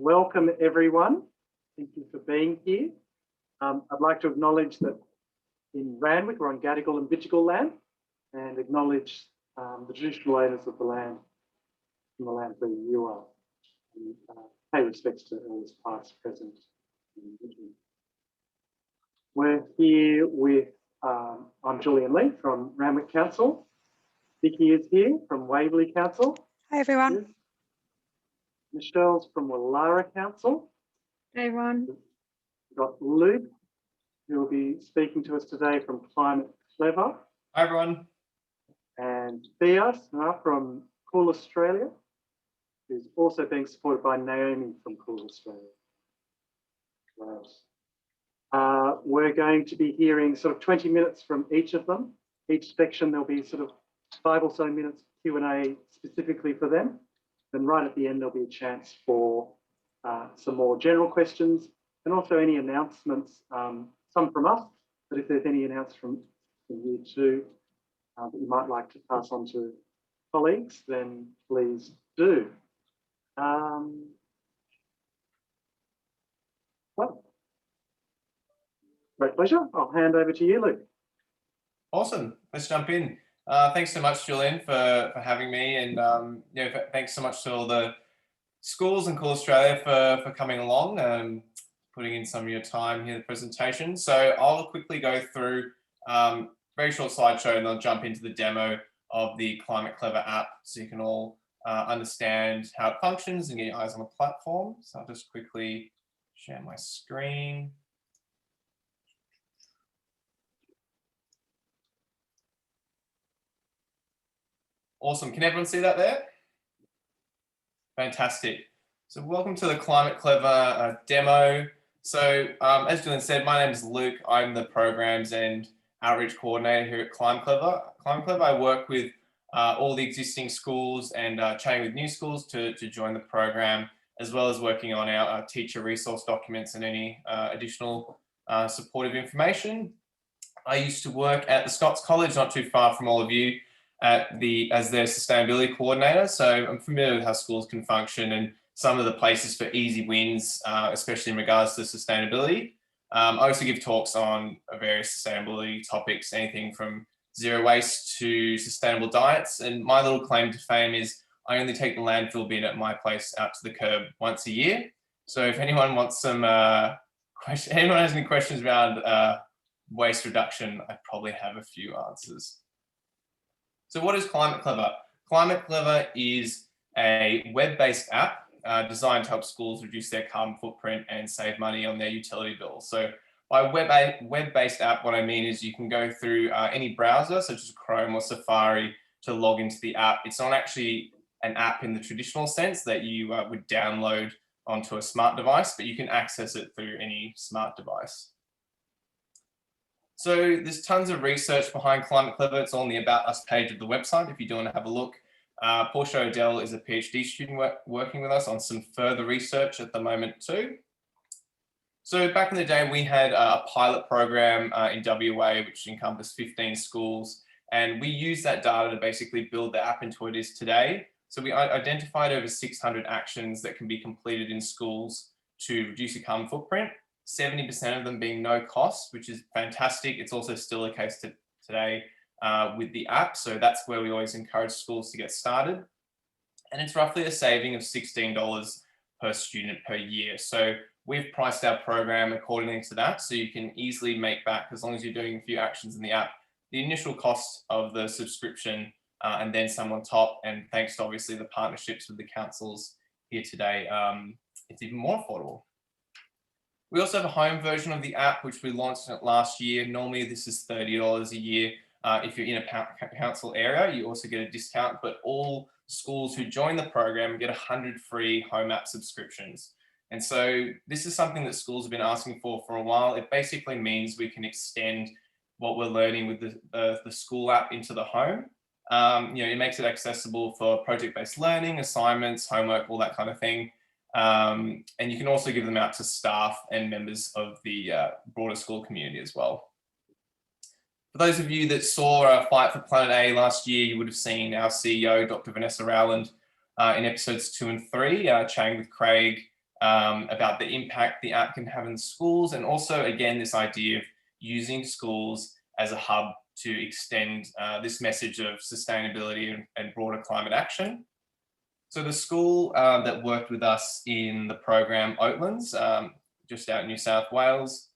Welcome everyone. Thank you for being here. I'd like to acknowledge that in Randwick we're on Gadigal and Bidjigal land and acknowledge the traditional owners of the land from the land where you are. And, pay respects to elders past, present, and emerging. We're here with, I'm Julian Lee from Randwick Council. Vicky is here from Waverley Council. Hi everyone. Michelle's from Woollahra Council. Hey everyone. We've got Luke, who will be speaking to us today from ClimateClever. Hi everyone. And Thea Stinear from Cool Australia, who's also being supported by Naomi from Cool Australia. We're going to be hearing sort of 20 minutes from each of them. Each section there'll be sort of 5 or so minutes Q&A specifically for them. Then right at the end there'll be a chance for some more general questions and also any announcements, some from us, but if there's any announcements from you too that you might like to pass on to colleagues, then please do. Well, great pleasure. I'll hand over to you, Luke. Awesome. Let's jump in. Thanks so much, Julian, for having me, and thanks so much to all the schools and Cool Australia for coming along, putting in some of your time here in the presentation. So I'll quickly go through very short slideshow, and I'll jump into the demo of the ClimateClever app, so you can all understand how it functions and get your eyes on the platform. So I'll just quickly share my screen. Awesome. Can everyone see that there? Fantastic. So welcome to the ClimateClever demo. So as Julian said, my name is Luke. I'm the Programs and Outreach Coordinator here at ClimateClever. ClimateClever, I work with all the existing schools and chatting with new schools to join the program, as well as working on our teacher resource documents and any additional supportive information. I used to work at the Scots College, not too far from all of you, as their sustainability coordinator. So I'm familiar with how schools can function and some of the places for easy wins, especially in regards to sustainability. I also give talks on various sustainability topics, anything from zero waste to sustainable diets. And my little claim to fame is I only take the landfill bin at my place out to the curb once a year. So if anyone wants some anyone has any questions around waste reduction, I probably have a few answers. So what is ClimateClever? ClimateClever is a web-based app designed to help schools reduce their carbon footprint and save money on their utility bills. So by web-based app, what I mean is you can go through any browser, such as Chrome or Safari, to log into the app. It's not actually an app in the traditional sense that you would download onto a smart device, but you can access it through any smart device. So there's tons of research behind ClimateClever. It's on the About Us page of the website if you do want to have a look. Portia O'Dell is a PhD student working with us on some further research at the moment too. So back in the day, we had a pilot program in WA, which encompassed 15 schools. And we used that data to basically build the app into what it is today. So we identified over 600 actions that can be completed in schools to reduce your carbon footprint. 70% of them being no cost, which is fantastic. It's also still the case today with the app. So that's where we always encourage schools to get started. And it's roughly a saving of $16 per student per year. So we've priced our program accordingly to that. So you can easily make back, as long as you're doing a few actions in the app, the initial cost of the subscription and then some on top. And thanks to obviously the partnerships with the councils here today, it's even more affordable. We also have a home version of the app, which we launched last year. Normally, this is $30 a year. If you're in a council area, you also get a discount, but all schools who join the program get 100 free home app subscriptions. And so this is something that schools have been asking for a while. It basically means we can extend what we're learning with the school app into the home. It makes it accessible for project-based learning, assignments, homework, all that kind of thing. And you can also give them out to staff and members of the broader school community as well. For those of you that saw Fight for Planet A last year, you would have seen our CEO, Dr. Vanessa Rowland, in episodes 2 and 3, chatting with Craig about the impact the app can have in schools, and also, again, this idea of using schools as a hub to extend this message of sustainability and broader climate action. So the school that worked with us in the program, Oatlands, just out in New South Wales,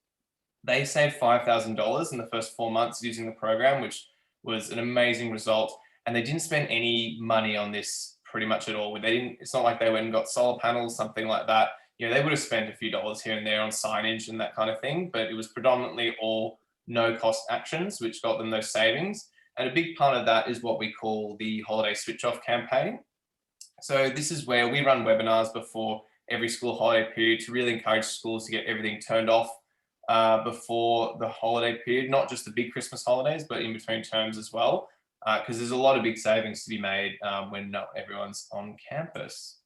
they saved $5,000 in the first 4 months using the program, which was an amazing result. And they didn't spend any money on this pretty much at all. It's not like they went and got solar panels, something like that. You know, they would have spent a few dollars here and there on signage and that kind of thing, but it was predominantly all no cost actions, which got them those savings. And a big part of that is what we call the holiday switch off campaign. So this is where we run webinars before every school holiday period to really encourage schools to get everything turned off before the holiday period, not just the big Christmas holidays, but in between terms as well, because there's a lot of big savings to be made when not everyone's on campus.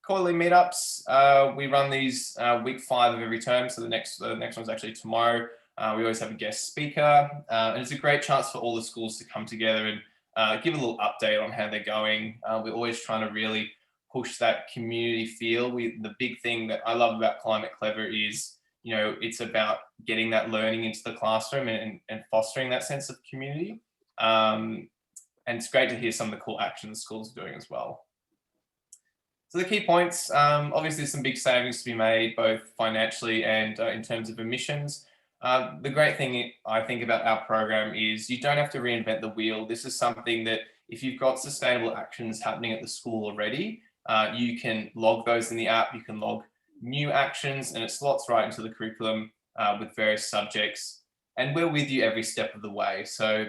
Quarterly meetups, we run these week 5 of every term, so the next one's actually tomorrow. We always have a guest speaker, and it's a great chance for all the schools to come together and give a little update on how they're going. We're always trying to really push that community feel. The big thing that I love about ClimateClever is, you know, it's about getting that learning into the classroom and fostering that sense of community. And it's great to hear some of the cool actions schools are doing as well. So the key points, obviously some big savings to be made, both financially and in terms of emissions. The great thing I think about our program is you don't have to reinvent the wheel. This is something that if you've got sustainable actions happening at the school already, you can log those in the app, you can log new actions, and it slots right into the curriculum with various subjects. And we're with you every step of the way. So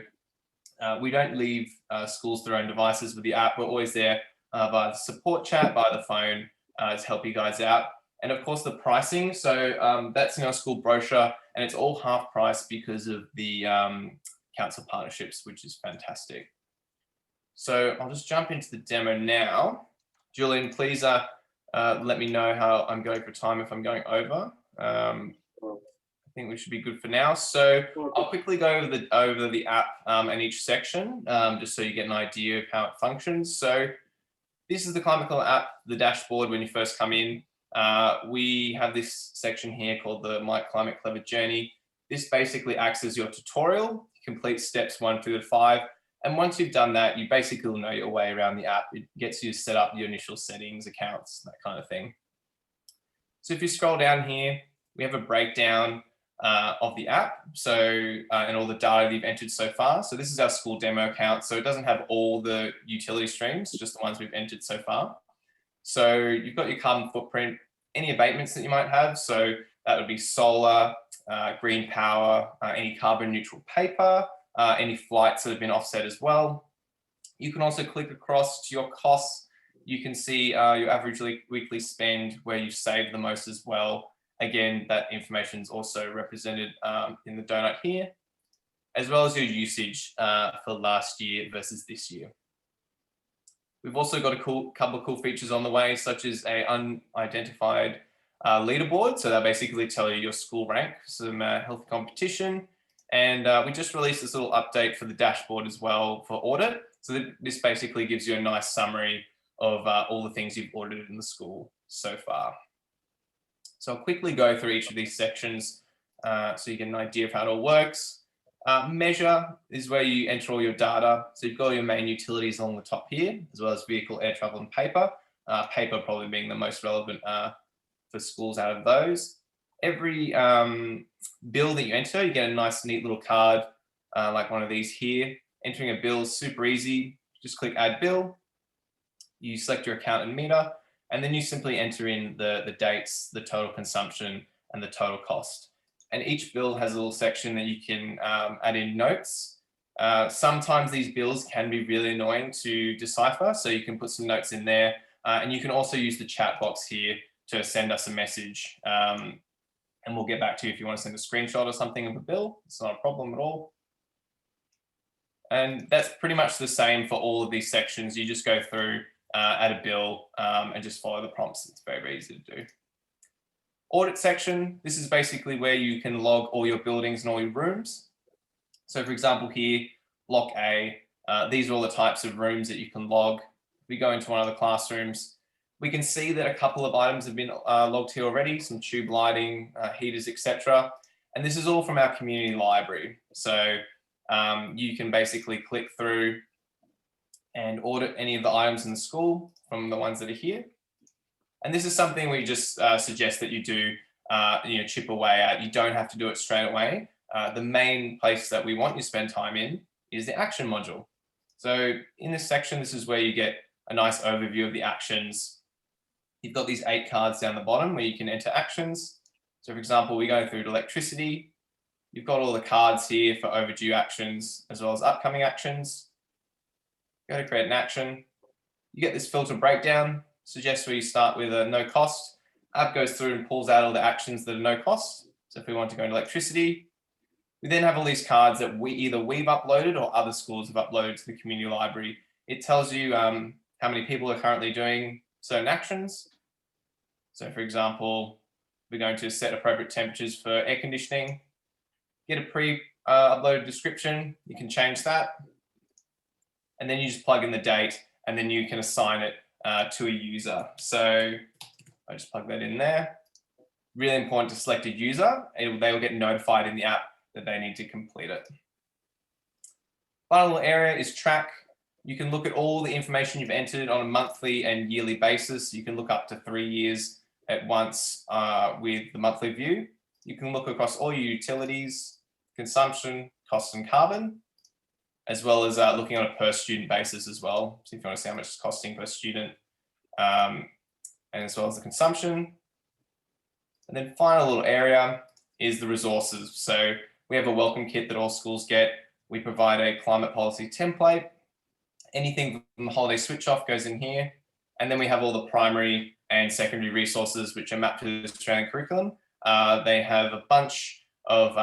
we don't leave schools to their own devices with the app. We're always there via the support chat, via the phone to help you guys out. And of course the pricing. So that's in our school brochure, and it's all half price because of the council partnerships, which is fantastic. So I'll just jump into the demo now. Julian, please let me know how I'm going for time if I'm going over. I think we should be good for now. So I'll quickly go over the app and each section, just so you get an idea of how it functions. So this is the ClimateClever app, the dashboard when you first come in. We have this section here called the My ClimateClever Journey. This basically acts as your tutorial, complete steps 1 through to 5. And once you've done that, you basically will know your way around the app. It gets you to set up your initial settings, accounts, that kind of thing. So if you scroll down here, we have a breakdown of the app. So, and all the data that you've entered so far. So this is our school demo account. So it doesn't have all the utility streams, just the ones we've entered so far. So you've got your carbon footprint, any abatements that you might have. So that would be solar, green power, any carbon neutral paper, any flights that have been offset as well. You can also click across to your costs. You can see your average weekly spend, where you've saved the most as well. Again, that information is also represented in the donut here, as well as your usage for last year versus this year. We've also got a couple of cool features on the way, such as a unidentified leaderboard. So that basically tell you your school rank, some healthy competition. And we just released this little update for the dashboard as well for audit. So this basically gives you a nice summary of all the things you've audited in the school so far. So I'll quickly go through each of these sections so you get an idea of how it all works. Measure is where you enter all your data. So you've got all your main utilities along the top here, as well as vehicle, air travel, and paper. Paper probably being the most relevant for schools out of those. Every bill that you enter, you get a nice, neat little card like one of these here. Entering a bill is super easy. Just click Add Bill. You select your account and meter, and then you simply enter in the dates, the total consumption, and the total cost. And each bill has a little section that you can add in notes. Sometimes these bills can be really annoying to decipher, so you can put some notes in there. And you can also use the chat box here to send us a message. And we'll get back to you if you want to send a screenshot or something of a bill. It's not a problem at all. And that's pretty much the same for all of these sections. You just go through, add a bill, and just follow the prompts. It's very, very easy to do. Audit section, this is basically where you can log all your buildings and all your rooms. So for example here, block A, these are all the types of rooms that you can log. If we go into one of the classrooms, We can see that a couple of items have been logged here already, some tube lighting, heaters, etc. And this is all from our community library. So you can basically click through and audit any of the items in the school from the ones that are here. And this is something we just suggest that you do, chip away at. You don't have to do it straight away. The main place that we want you to spend time in is the action module. So in this section, this is where you get a nice overview of the actions. You've got these 8 cards down the bottom where you can enter actions. So for example, we go through to electricity. You've got all the cards here for overdue actions as well as upcoming actions. Go to create an action. You get this filter breakdown. Suggests where you start with a no cost. App goes through and pulls out all the actions that are no cost. So if we want to go into electricity, we then have all these cards that we've uploaded or other schools have uploaded to the community library. It tells you how many people are currently doing certain actions. So for example, we're going to set appropriate temperatures for air conditioning, get a pre-uploaded description. You can change that. And then you just plug in the date and then you can assign it to a user. So I just plug that in there. Really important to select a user. They will get notified in the app that they need to complete it. Final area is track. You can look at all the information you've entered on a monthly and yearly basis. You can look up to 3 years at once with the monthly view. You can look across all your utilities, consumption, costs and carbon, as well as looking on a per student basis as well. So if you want to see how much it's costing per student, and as well as the consumption. And then final little area is the resources. So we have a welcome kit that all schools get. We provide a climate policy template. Anything from the holiday switch off goes in here. And then we have all the primary and secondary resources which are mapped to the Australian curriculum. They have a bunch of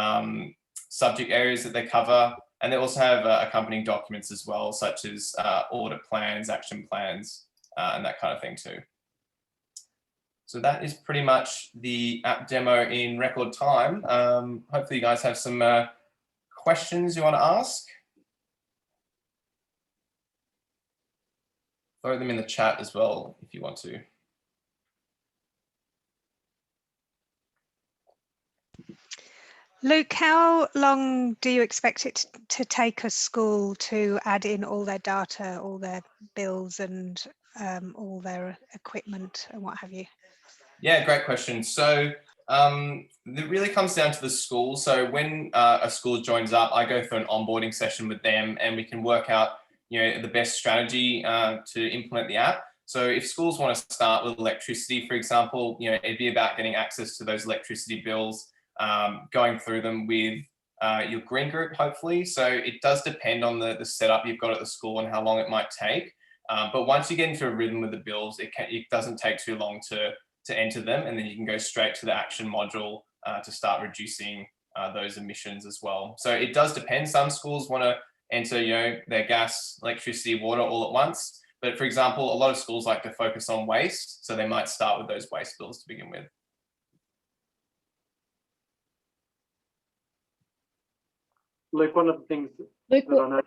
subject areas that they cover. And they also have accompanying documents as well, such as audit plans, action plans, and that kind of thing too. So that is pretty much the app demo in record time. Hopefully you guys have some questions you want to ask. Throw them in the chat as well if you want to. Luke, how long do you expect it to take a school to add in all their data, all their bills and all their equipment and what have you? Yeah, great question. So it really comes down to the school. So when a school joins up, I go through an onboarding session with them and we can work out the best strategy to implement the app. So if schools want to start with electricity, for example, it'd be about getting access to those electricity bills, going through them with your green group, hopefully. So it does depend on the setup you've got at the school and how long it might take. But once you get into a rhythm with the bills, it doesn't take too long to enter them, and then you can go straight to the action module to start reducing those emissions as well. So it does depend. Some schools want to enter their gas, electricity, water all at once. But for example, a lot of schools like to focus on waste. So they might start with those waste bills to begin with. Luke, one of the things that I know,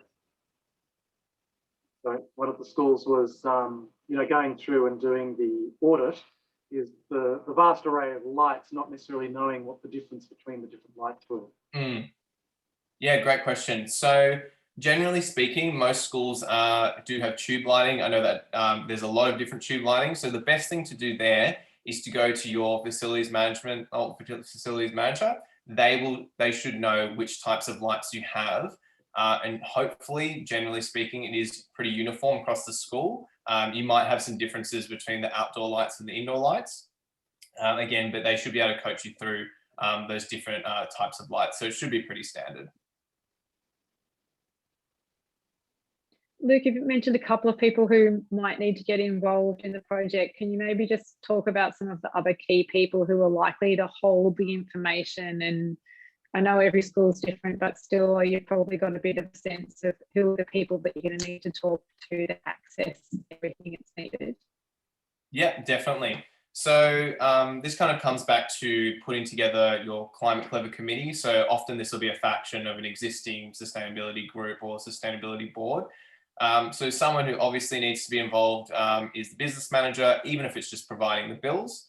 one of the schools was, going through and doing the audit is the vast array of lights, not necessarily knowing what the difference between the different lights were. Yeah, great question. So generally speaking, most schools do have tube lighting. I know that there's a lot of different tube lighting. So the best thing to do there is to go to your facilities management or facilities manager. They should know which types of lights you have. And hopefully, generally speaking, it is pretty uniform across the school. You might have some differences between the outdoor lights and the indoor lights. Again, but they should be able to coach you through those different types of lights. So it should be pretty standard. Luke, you've mentioned a couple of people who might need to get involved in the project. Can you maybe just talk about some of the other key people who are likely to hold the information? And I know every school is different, but still you've probably got a bit of a sense of who are the people that you're going to need to talk to access everything that's needed. Yeah, definitely. So this kind of comes back to putting together your ClimateClever committee. So often this will be a faction of an existing sustainability group or sustainability board. So someone who obviously needs to be involved is the business manager, even if it's just providing the bills.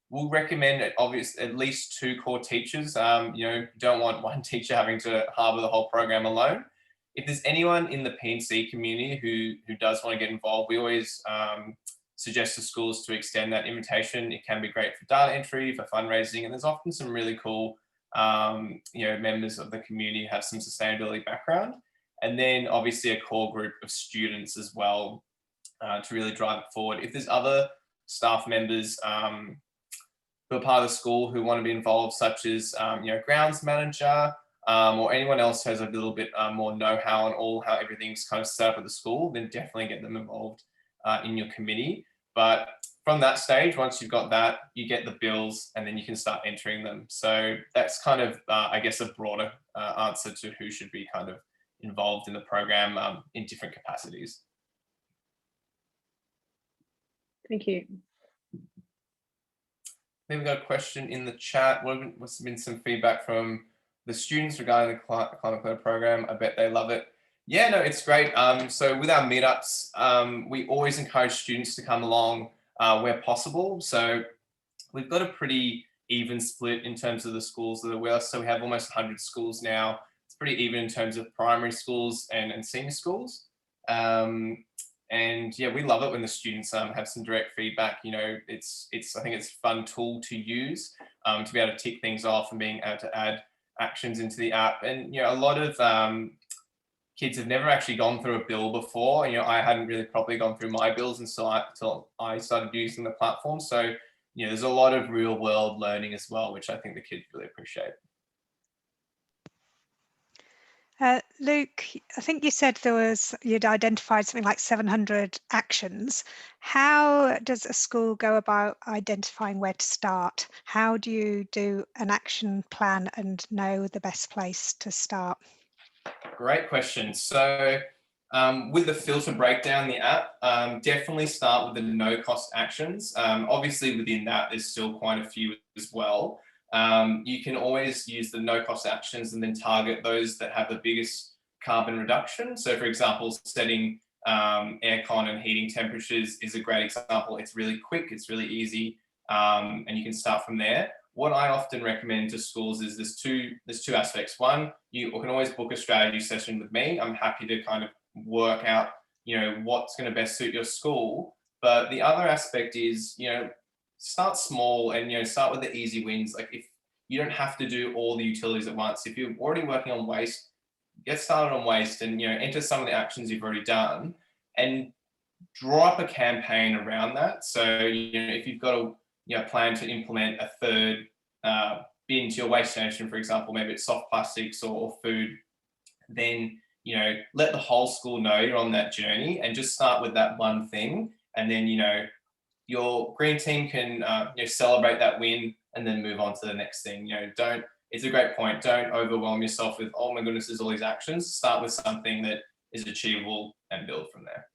We'll recommend at least 2 core teachers. You don't want one teacher having to harbour the whole program alone. If there's anyone in the P&C community who does want to get involved, we always suggest to schools to extend that invitation. It can be great for data entry, for fundraising, and there's often some really cool members of the community who have some sustainability background. And then obviously a core group of students as well to really drive it forward. If there's other staff members who are part of the school who want to be involved, such as grounds manager or anyone else who has a little bit more know-how on all how everything's kind of set up at the school, then definitely get them involved in your committee. But from that stage, once you've got that, you get the bills and then you can start entering them. So that's kind of, I guess, a broader answer to who should be kind of involved in the program in different capacities. Thank you. Then we've got a question in the chat. What's been some feedback from the students regarding the ClimateClever program? I bet they love it. Yeah, no, it's great. So with our meetups, we always encourage students to come along where possible. So we've got a pretty even split in terms of the schools that are with us. So we have almost 100 schools now. It's pretty even in terms of primary schools and senior schools. And yeah, we love it when the students have some direct feedback. I think it's a fun tool to use to be able to tick things off and being able to add actions into the app. And a lot of kids have never actually gone through a bill before. I hadn't really properly gone through my bills until I started using the platform. So there's a lot of real world learning as well, which I think the kids really appreciate. Luke, I think you said you'd identified something like 700 actions. How does a school go about identifying where to start? How do you do an action plan and know the best place to start? Great question. So with the filter breakdown in the app, definitely start with the no cost actions. Obviously within that, there's still quite a few as well. You can always use the no cost actions and then target those that have the biggest carbon reduction. So for example, setting aircon and heating temperatures is a great example. It's really quick, it's really easy, and you can start from there. What I often recommend to schools is there's two aspects. One, you can always book a strategy session with me. I'm happy to kind of work out, what's going to best suit your school. But the other aspect is, start small and, start with the easy wins. Like if you don't have to do all the utilities at once. If you're already working on waste, get started on waste and, enter some of the actions you've already done and draw up a campaign around that. So, if you've got a plan to implement a third bin to your waste station, for example, maybe it's soft plastics or food, then, let the whole school know you're on that journey and just start with that one thing. And then, your green team can celebrate that win and then move on to the next thing. It's a great point. Don't overwhelm yourself with, oh my goodness, there's all these actions. Start with something that is achievable and build from there.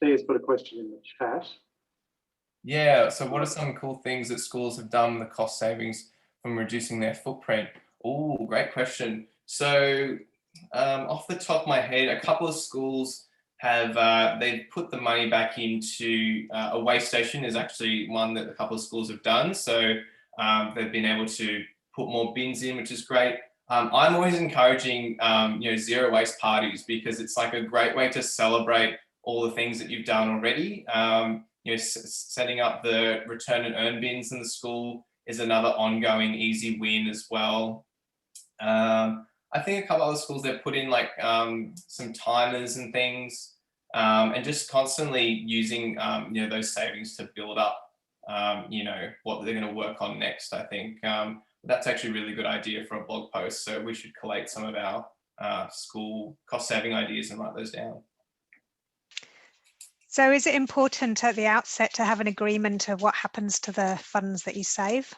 Thea's put a question in the chat. Yeah, so what are some cool things that schools have done, the cost savings from reducing their footprint? Oh, great question. So off the top of my head, a couple of schools have, they've put the money back into a waste station is actually one that a couple of schools have done. So they've been able to put more bins in, which is great. I'm always encouraging, zero waste parties because it's like a great way to celebrate all the things that you've done already. Setting up the return and earn bins in the school is another ongoing easy win as well. I think a couple other schools, they've put in like some timers and things and just constantly using, those savings to build up, what they're going to work on next. I think that's actually a really good idea for a blog post. So we should collate some of our school cost saving ideas and write those down. So is it important at the outset to have an agreement of what happens to the funds that you save?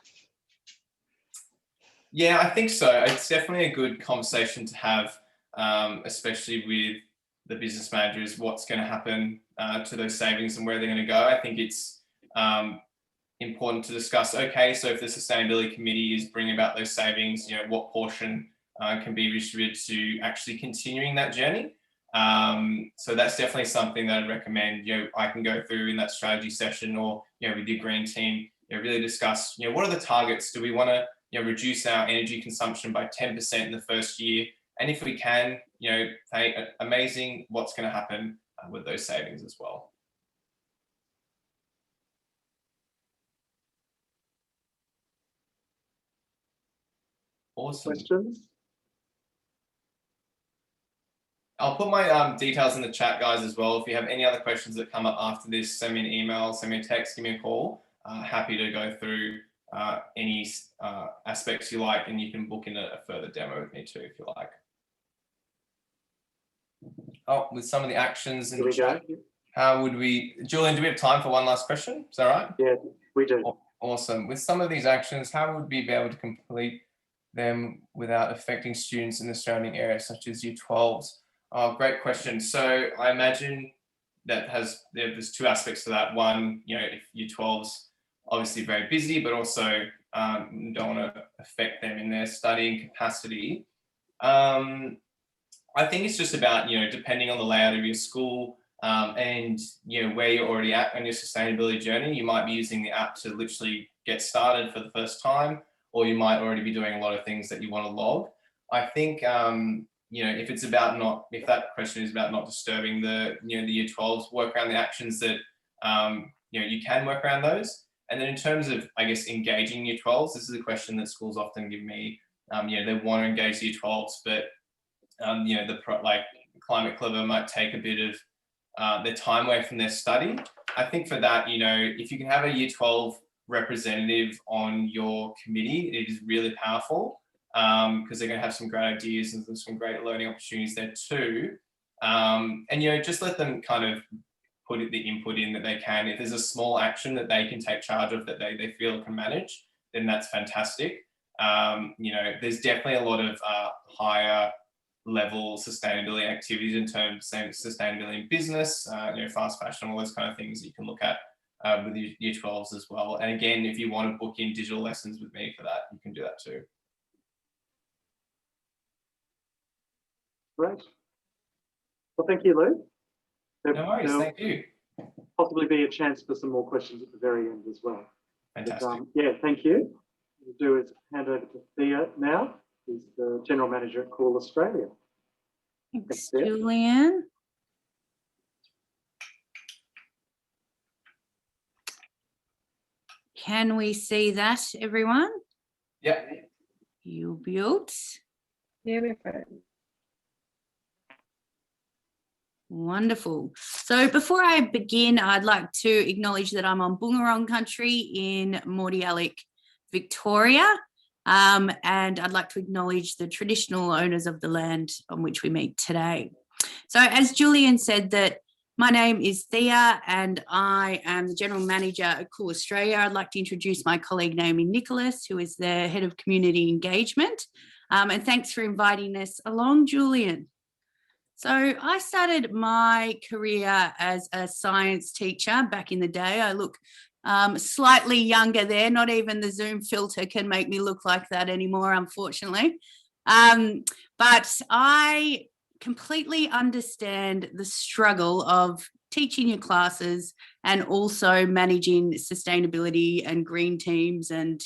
Yeah, I think so. It's definitely a good conversation to have, especially with the business managers, what's going to happen to those savings and where they're going to go. I think it's important to discuss, okay, so if the sustainability committee is bringing about those savings, what portion can be distributed to actually continuing that journey. So that's definitely something that I'd recommend, I can go through in that strategy session, or, with your green team, really discuss, what are the targets? Do we want to, reduce our energy consumption by 10% in the first year? And if we can, hey, amazing, what's going to happen with those savings as well? Awesome. Questions? I'll put my details in the chat, guys, as well. If you have any other questions that come up after this, send me an email, send me a text, give me a call. Happy to go through any aspects you like, and you can book in a further demo with me too, if you like. Oh, with some of the actions in the chat, how would we, Julian, do we have time for one last question? Is that right? Yeah, we do. Awesome. With some of these actions, how would we be able to complete them without affecting students in the surrounding area, such as Year 12s? Oh, great question. So I imagine that there's two aspects to that. One, if Year 12's obviously very busy, but also don't want to affect them in their studying capacity. I think it's just about, depending on the layout of your school and, where you're already at on your sustainability journey, you might be using the app to literally get started for the first time, or you might already be doing a lot of things that you want to log. I think, if that question is about not disturbing the Year 12s, work around the actions that, you can work around those. And then in terms of, I guess, engaging Year 12s, this is a question that schools often give me. They want to engage Year 12s, but like ClimateClever might take a bit of their time away from their study. I think for that, if you can have a Year 12 representative on your committee, it is really powerful, because they're going to have some great ideas and some great learning opportunities there too. And just let them kind of put the input in that they can. If there's a small action that they can take charge of that they feel can manage, then that's fantastic. There's definitely a lot of higher level sustainability activities in terms of sustainability in business, fast fashion, all those kind of things that you can look at with Year 12s as well. And again, if you want to book in digital lessons with me for that, you can do that too. Great. Well, thank you, Luke. No worries, thank you. Possibly be a chance for some more questions at the very end as well. Fantastic. Yeah, thank you. What we'll do is hand over to Thea now, who's the General Manager at Call Australia. Thanks, Julian. Can we see that, everyone? Yeah. You built. Yeah, we've got it. Wonderful. So before I begin, I'd like to acknowledge that I'm on Boonwurrung country in Mordialloc, Victoria. And I'd like to acknowledge the traditional owners of the land on which we meet today. So as Julian said, that my name is Thea and I am the General Manager at Cool Australia. I'd like to introduce my colleague Naomi Nicholas, who is the Head of Community Engagement. And thanks for inviting us along, Julian. So I started my career as a science teacher back in the day. I look slightly younger there. Not even the Zoom filter can make me look like that anymore, unfortunately. But I completely understand the struggle of teaching your classes and also managing sustainability and green teams and,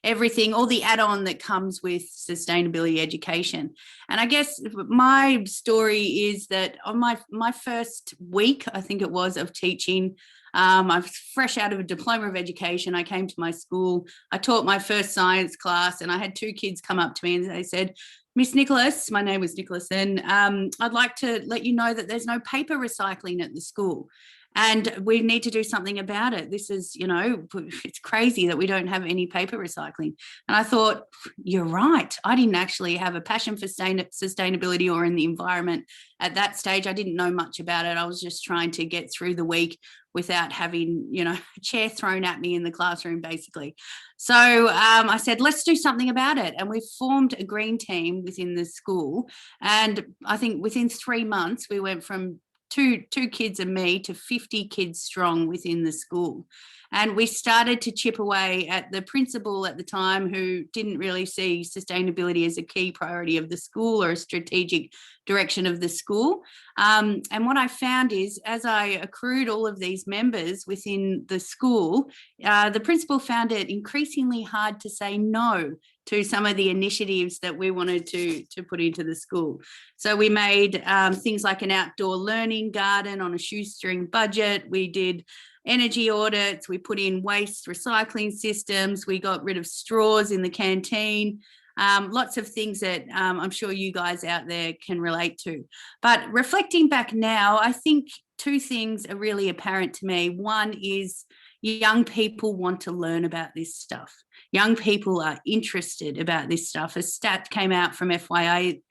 everything, all the add-on that comes with sustainability education. And I guess my story is that on my first week, I think it was, of teaching, I was fresh out of a diploma of education. I came to my school, I taught my first science class, and I had two kids come up to me and they said, Miss Nicholas, my name was Nicholas then, I'd like to let you know that there's no paper recycling at the school and we need to do something about it. This is, it's crazy that we don't have any paper recycling. And I thought, you're right. I didn't actually have a passion for sustainability or in the environment at that stage. I didn't know much about it. I was just trying to get through the week without having, a chair thrown at me in the classroom, basically. So I said, let's do something about it. And we formed a green team within the school. And I think within 3 months, we went from two kids and me to 50 kids strong within the school. And we started to chip away at the principal at the time, who didn't really see sustainability as a key priority of the school or a strategic direction of the school. And what I found is, as I accrued all of these members within the school, the principal found it increasingly hard to say no to some of the initiatives that we wanted to put into the school. So we made things like an outdoor learning garden on a shoestring budget. We did energy audits, we put in waste recycling systems, we got rid of straws in the canteen, lots of things that I'm sure you guys out there can relate to. But reflecting back now, I think two things are really apparent to me. One is young people want to learn about this stuff. Young people are interested about this stuff. A stat came out from FYA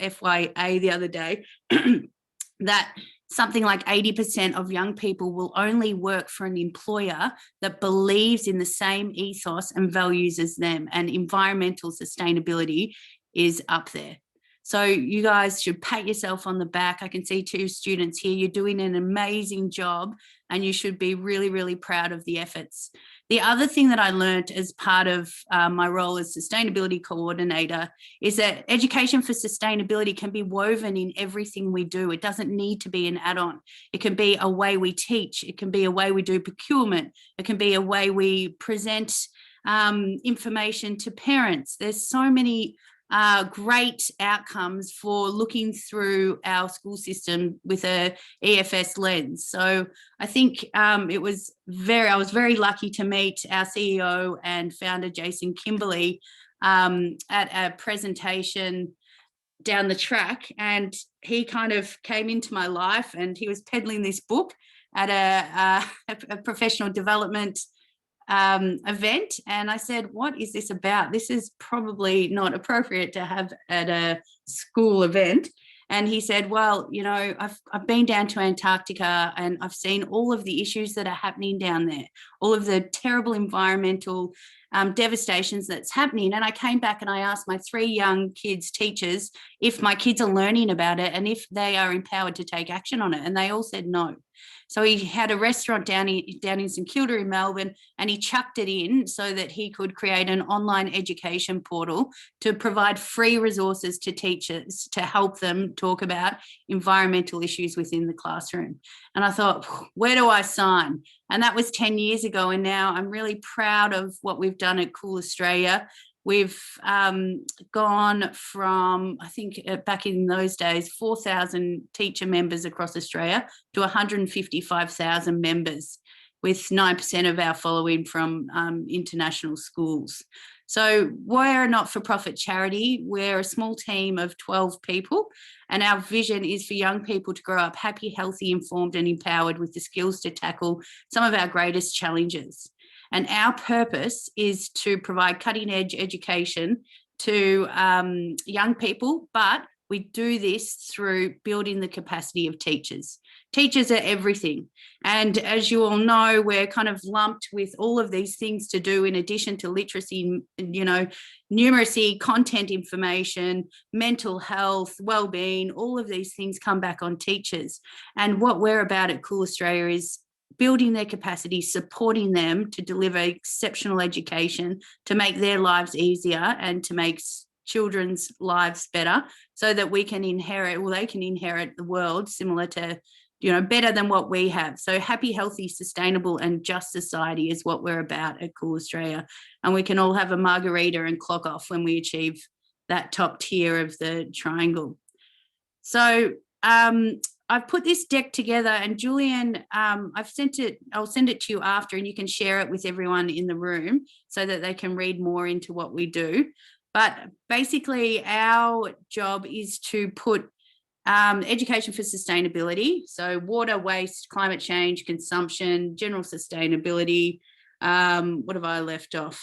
the other day that something like 80% of young people will only work for an employer that believes in the same ethos and values as them, and environmental sustainability is up there. So you guys should pat yourself on the back. I can see 2 students here. You're doing an amazing job, and you should be really, really proud of the efforts. The other thing that I learned as part of my role as sustainability coordinator is that education for sustainability can be woven in everything we do. It doesn't need to be an add-on. It can be a way we teach. It can be a way we do procurement. It can be a way we present information to parents. There's so many great outcomes for looking through our school system with a EFS lens. So I think I was very lucky to meet our CEO and founder, Jason Kimberley, at a presentation down the track, and he kind of came into my life, and he was peddling this book at a professional development event, and I said, what is this about? This is probably not appropriate to have at a school event. And he said, well, you know, I've been down to Antarctica, and I've seen all of the issues that are happening down there, all of the terrible environmental devastations that's happening. And I came back and I asked my 3 young kids' teachers if my kids are learning about it and if they are empowered to take action on it. And they all said no. So he had a restaurant down in St Kilda in Melbourne, and he chucked it in so that he could create an online education portal to provide free resources to teachers to help them talk about environmental issues within the classroom. And I thought, where do I sign? And that was 10 years ago. And now I'm really proud of what we've done at Cool Australia. We've gone from, I think back in those days, 4,000 teacher members across Australia to 155,000 members, with 9% of our following from international schools. So we're a not-for-profit charity. We're a small team of 12 people, and our vision is for young people to grow up happy, healthy, informed and empowered with the skills to tackle some of our greatest challenges. And our purpose is to provide cutting-edge education to young people, but we do this through building the capacity of teachers. Teachers are everything. And as you all know, we're kind of lumped with all of these things to do in addition to literacy, you know, numeracy, content information, mental health, well-being, all of these things come back on teachers. And what we're about at Cool Australia is building their capacity, supporting them to deliver exceptional education, to make their lives easier and to make children's lives better, so that we can inherit, well, they can inherit the world similar to, you know, better than what we have. So happy, healthy, sustainable and just society is what we're about at Cool Australia. And we can all have a margarita and clock off when we achieve that top tier of the triangle. So I've put this deck together, and Julian, I'll send it to you after, and you can share it with everyone in the room so that they can read more into what we do. But basically our job is to put education for sustainability, so water, waste, climate change, consumption, general sustainability. What have I left off?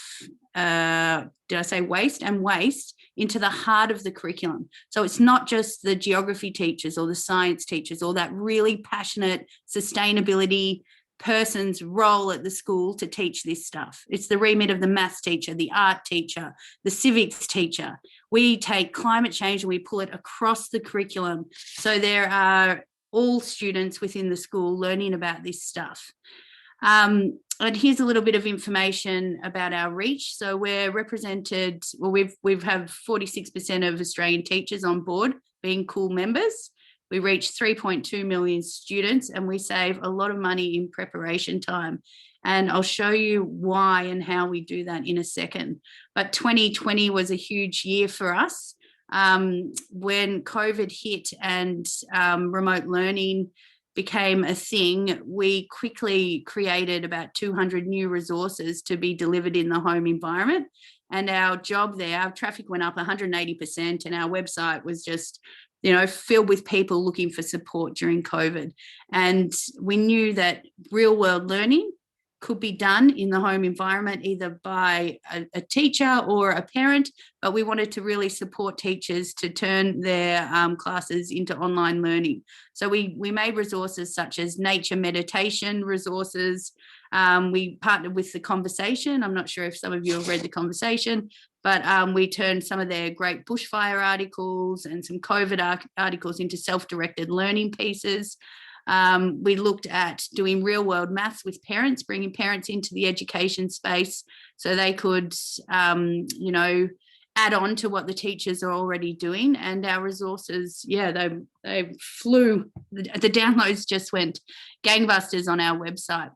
Did I say waste? And waste into the heart of the curriculum. So it's not just the geography teachers or the science teachers or that really passionate sustainability person's role at the school to teach this stuff. It's the remit of the maths teacher, the art teacher, the civics teacher. We take climate change and we pull it across the curriculum. So there are all students within the school learning about this stuff. And here's a little bit of information about our reach. So we're represented, well, we've have 46% of Australian teachers on board being cool members. We reach 3.2 million students, and we save a lot of money in preparation time. And I'll show you why and how we do that in a second. But 2020 was a huge year for us. When COVID hit and remote learning became a thing, we quickly created about 200 new resources to be delivered in the home environment. And our job there, our traffic went up 180%, and our website was just, you know, filled with people looking for support during COVID. And we knew that real world learning could be done in the home environment, either by a teacher or a parent, but we wanted to really support teachers to turn their classes into online learning. So we made resources such as nature meditation resources. We partnered with The Conversation. I'm not sure if some of you have read The Conversation, but we turned some of their great bushfire articles and some COVID articles into self-directed learning pieces. We looked at doing real world maths with parents, bringing parents into the education space so they could, you know, add on to what the teachers are already doing. And our resources, yeah, they flew. The downloads just went gangbusters on our website.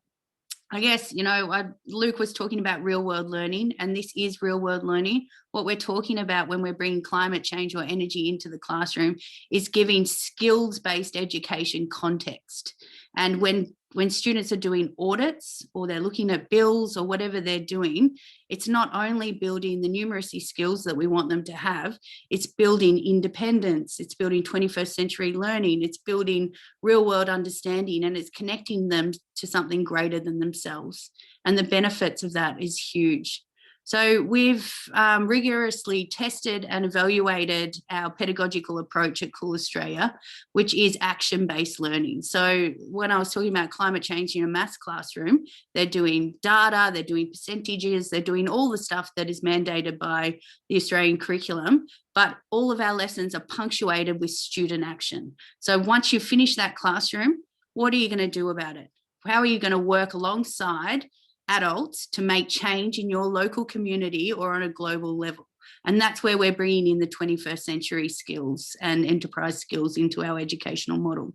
I guess, you know, Luke was talking about real world learning, and this is real world learning. What we're talking about when we're bringing climate change or energy into the classroom is giving skills-based education context. And when students are doing audits or they're looking at bills or whatever they're doing, it's not only building the numeracy skills that we want them to have, it's building independence, it's building 21st century learning, it's building real world understanding, and it's connecting them to something greater than themselves. And the benefits of that is huge. So we've rigorously tested and evaluated our pedagogical approach at Cool Australia, which is action-based learning. So when I was talking about climate change in a maths classroom, they're doing data, they're doing percentages, they're doing all the stuff that is mandated by the Australian curriculum, but all of our lessons are punctuated with student action. So once you finish that classroom, what are you going to do about it? How are you going to work alongside adults to make change in your local community or on a global level? And that's where we're bringing in the 21st century skills and enterprise skills into our educational model.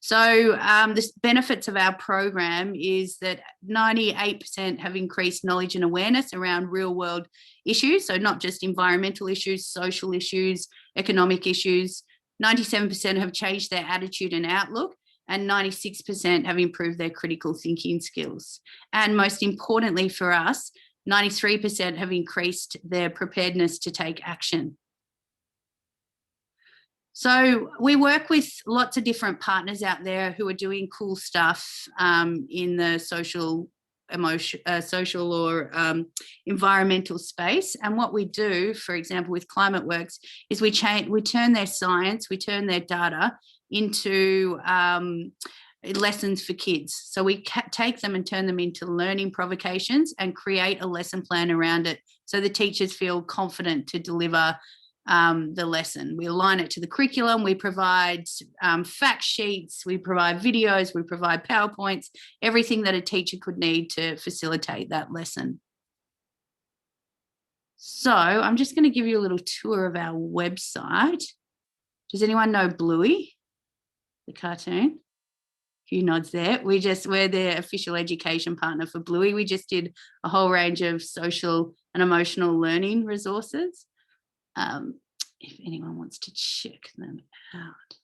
So the benefits of our program is that 98% have increased knowledge and awareness around real world issues. So not just environmental issues, social issues, economic issues. 97% have changed their attitude and outlook, and 96% have improved their critical thinking skills. And most importantly for us, 93% have increased their preparedness to take action. So we work with lots of different partners out there who are doing cool stuff in the social or environmental space. And what we do, for example, with ClimateWorks, is we turn their science, we turn their data into lessons for kids. So we take them and turn them into learning provocations and create a lesson plan around it so the teachers feel confident to deliver the lesson. We align it to the curriculum, we provide fact sheets, we provide videos, we provide PowerPoints, everything that a teacher could need to facilitate that lesson. So I'm just going to give you a little tour of our website. Does anyone know Bluey, the cartoon? A few nods there. We're the official education partner for Bluey. We just did a whole range of social and emotional learning resources. If anyone wants to check them out.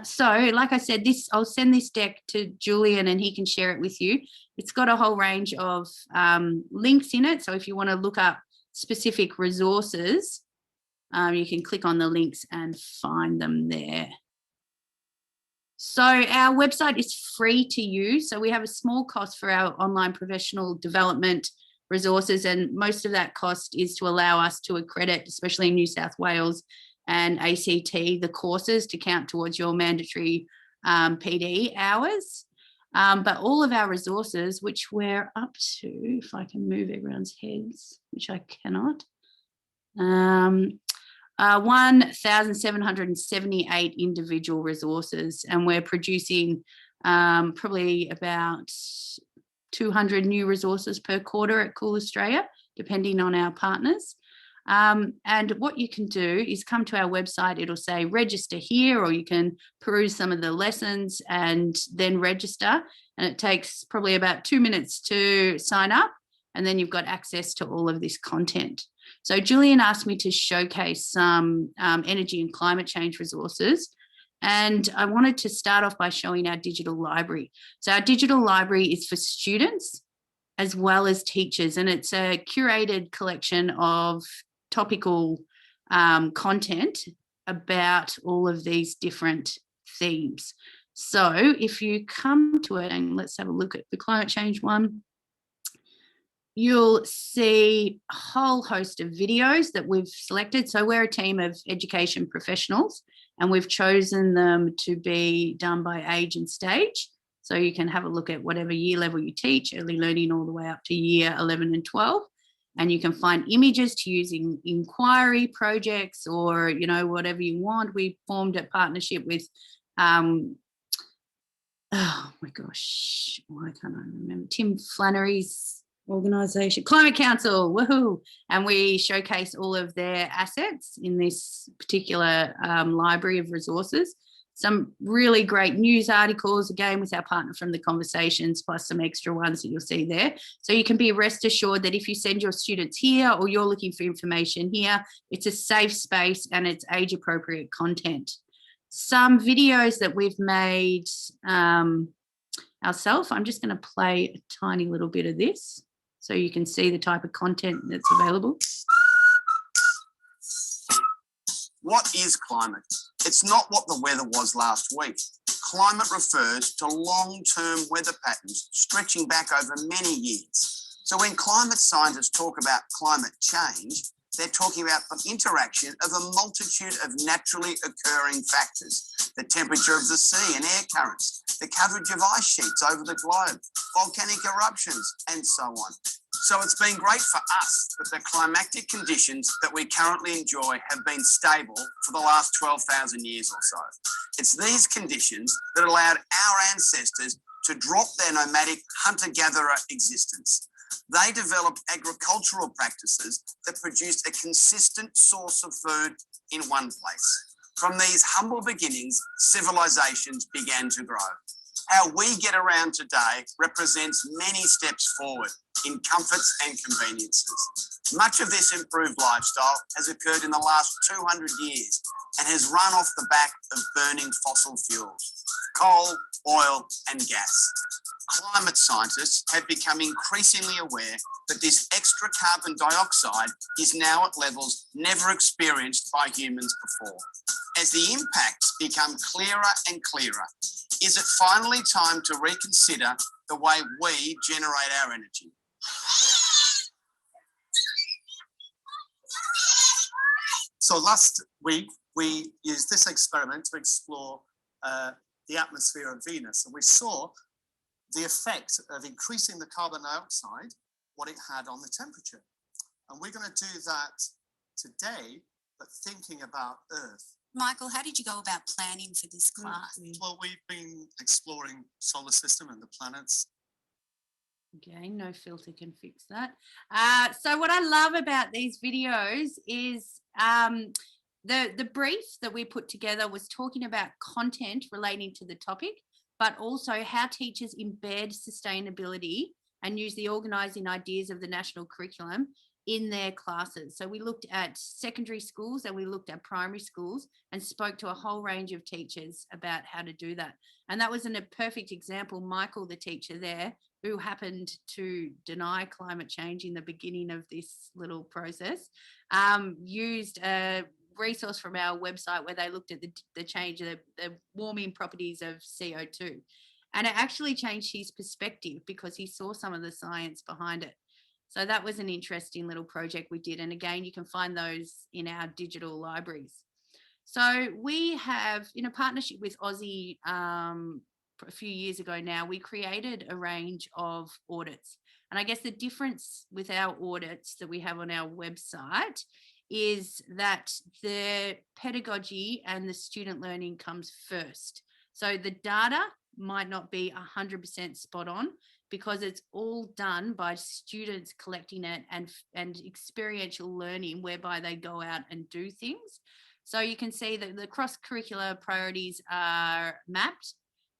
So like I said, I'll send this deck to Julian and he can share it with you. It's got a whole range of links in it. So if you want to look up specific resources, you can click on the links and find them there. So our website is free to use. So we have a small cost for our online professional development resources, and most of that cost is to allow us to accredit, especially in New South Wales and ACT, the courses to count towards your mandatory PD hours. But all of our resources, which we're up to, if I can move everyone's heads, which I cannot, 1,778 individual resources, and we're producing probably about 200 new resources per quarter at Cool Australia, depending on our partners. And what you can do is come to our website. It'll say register here, or you can peruse some of the lessons and then register. And it takes probably about 2 minutes to sign up, and then you've got access to all of this content. So Julian asked me to showcase some energy and climate change resources. And I wanted to start off by showing our digital library. So our digital library is for students as well as teachers, and it's a curated collection of topical content about all of these different themes. So if you come to it, and let's have a look at the climate change one, you'll see a whole host of videos that we've selected. So we're a team of education professionals, and we've chosen them to be done by age and stage. So you can have a look at whatever year level you teach, early learning all the way up to year 11 and 12. And you can find images to use in inquiry projects, or, you know, whatever you want. We formed a partnership with, oh my gosh, why can't I remember? Tim Flannery's organisation, Climate Council, woohoo! And we showcase all of their assets in this particular library of resources. Some really great news articles, again, with our partner from The Conversations, plus some extra ones that you'll see there. So you can be rest assured that if you send your students here, or you're looking for information here, it's a safe space and it's age-appropriate content. Some videos that we've made ourselves, I'm just going to play a tiny little bit of this so you can see the type of content that's available. What is climate? It's not what the weather was last week. Climate refers to long-term weather patterns stretching back over many years. So when climate scientists talk about climate change, they're talking about the interaction of a multitude of naturally occurring factors: the temperature of the sea and air currents, the coverage of ice sheets over the globe, volcanic eruptions, and so on. So it's been great for us that the climatic conditions that we currently enjoy have been stable for the last 12,000 years or so. It's these conditions that allowed our ancestors to drop their nomadic hunter-gatherer existence. They developed agricultural practices that produced a consistent source of food in one place. From these humble beginnings, civilizations began to grow. How we get around today represents many steps forward in comforts and conveniences. Much of this improved lifestyle has occurred in the last 200 years and has run off the back of burning fossil fuels, coal, oil, and gas. Climate scientists have become increasingly aware that this extra carbon dioxide is now at levels never experienced by humans before. As the impacts become clearer and clearer, is it finally time to reconsider the way we generate our energy? So last week, we used this experiment to explore the atmosphere of Venus, and we saw the effect of increasing the carbon dioxide, what it had on the temperature. And we're going to do that today, but thinking about Earth. Michael, how did you go about planning for this class? Well, we've been exploring solar system and the planets. Again, no filter can fix that. So what I love about these videos is the brief that we put together was talking about content relating to the topic, but also how teachers embed sustainability and use the organising ideas of the national curriculum in their classes. So we looked at secondary schools and we looked at primary schools and spoke to a whole range of teachers about how to do that. And that was a perfect example. Michael, the teacher there, who happened to deny climate change in the beginning of this little process, used a resource from our website where they looked at the change of the warming properties of CO2. And it actually changed his perspective because he saw some of the science behind it. So that was an interesting little project we did. And again, you can find those in our digital libraries. So we have, in a partnership with Aussie a few years ago now, we created a range of audits. And I guess the difference with our audits that we have on our website is that the pedagogy and the student learning comes first. So the data might not be 100% spot on because it's all done by students collecting it and experiential learning whereby they go out and do things. So you can see that the cross-curricular priorities are mapped,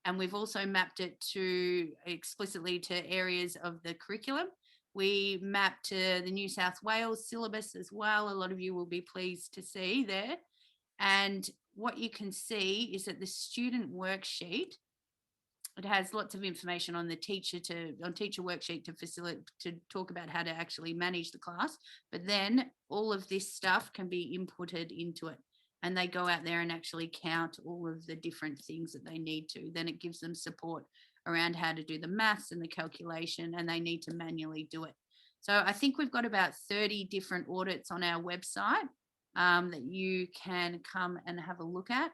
and we've also mapped it to explicitly to areas of the curriculum. We mapped to the New South Wales syllabus as well. A lot of you will be pleased to see there. And what you can see is that the student worksheet, it has lots of information on the teacher worksheet to facilitate, to talk about how to actually manage the class. But then all of this stuff can be inputted into it, and they go out there and actually count all of the different things that they need to. Then it gives them support around how to do the maths and the calculation, and they need to manually do it. So I think we've got about 30 different audits on our website that you can come and have a look at.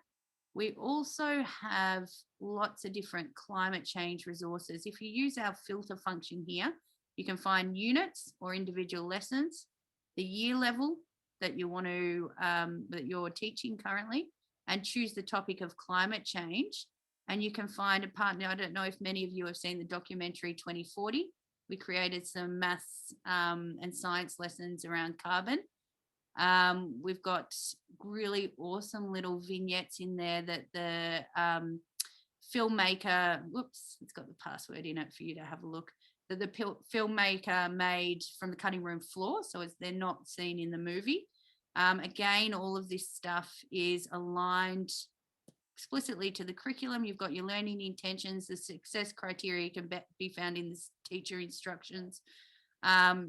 We also have lots of different climate change resources. If you use our filter function here, you can find units or individual lessons, the year level that you want to, that you're teaching currently, and choose the topic of climate change. And you can find a partner. I don't know if many of you have seen the documentary 2040. We created some maths and science lessons around carbon. We've got really awesome little vignettes in there that the filmmaker, whoops, it's got the password in it for you to have a look, that the filmmaker made from the cutting room floor, so they're not seen in the movie. Again, all of this stuff is aligned explicitly to the curriculum. You've got your learning intentions, the success criteria can be found in the teacher instructions.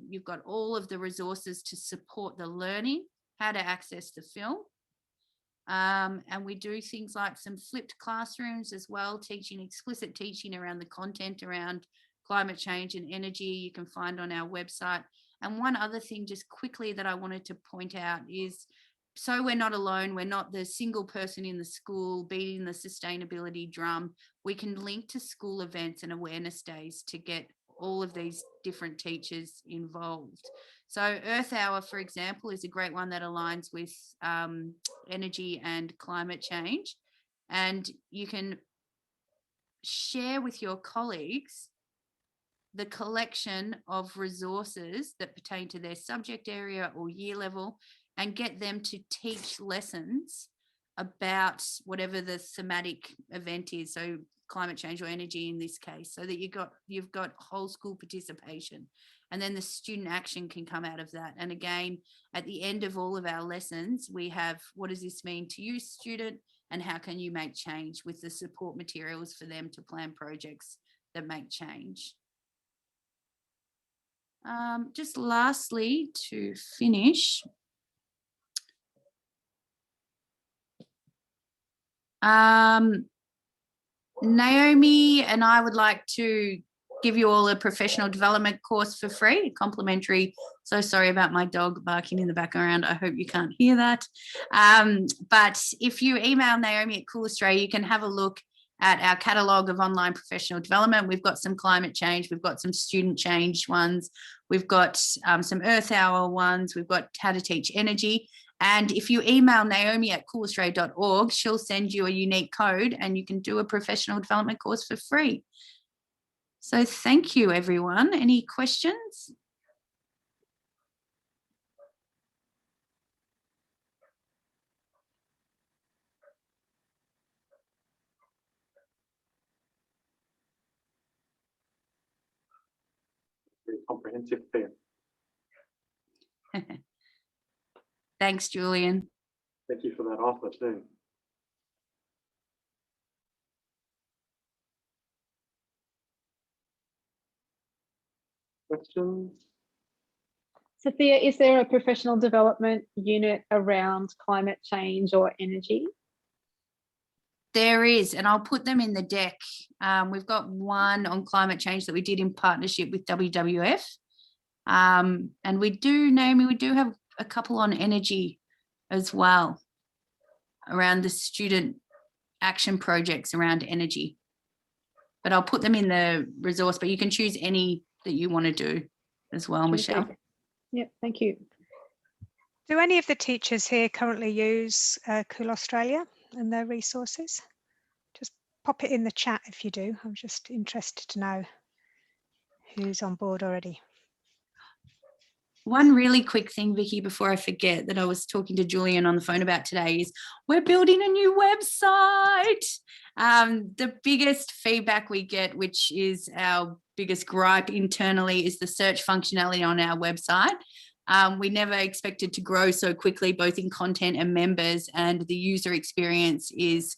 You've got all of the resources to support the learning, how to access the film. And we do things like some flipped classrooms as well, explicit teaching around the content around climate change and energy you can find on our website. And one other thing just quickly that I wanted to point out is, so we're not alone, we're not the single person in the school beating the sustainability drum. We can link to school events and awareness days to get all of these different teachers involved. So Earth Hour, for example, is a great one that aligns with energy and climate change. And you can share with your colleagues the collection of resources that pertain to their subject area or year level, and get them to teach lessons about whatever the thematic event is. So climate change or energy in this case, so that you've got whole school participation, and then the student action can come out of that. And again, at the end of all of our lessons, we have, what does this mean to you, student, and how can you make change, with the support materials for them to plan projects that make change. Just lastly, to finish, Naomi and I would like to give you all a professional development course for free, complimentary. So sorry about my dog barking in the background. I hope you can't hear that. But if you email Naomi at Cool Australia, you can have a look at our catalogue of online professional development. We've got some climate change, we've got some student change ones, we've got some Earth Hour ones, we've got how to teach energy. And if you email Naomi at coolaustralia.org, she'll send you a unique code and you can do a professional development course for free. So thank you, everyone. Any questions? Very comprehensive there. Thanks, Julian. Thank you for that offer too. Questions? Thea, is there a professional development unit around climate change or energy? There is, and I'll put them in the deck. We've got one on climate change that we did in partnership with WWF. And we do, Naomi, we do have a couple on energy as well, around the student action projects around energy. But I'll put them in the resource, but you can choose any that you want to do as well, Michelle. Yep, thank you. Do any of the teachers here currently use Cool Australia and their resources? Just pop it in the chat if you do. I'm just interested to know who's on board already. One really quick thing, Vicky, before I forget, that I was talking to Julian on the phone about today is we're building a new website. The biggest feedback we get, which is our biggest gripe internally, is the search functionality on our website. We never expected to grow so quickly, both in content and members, and the user experience is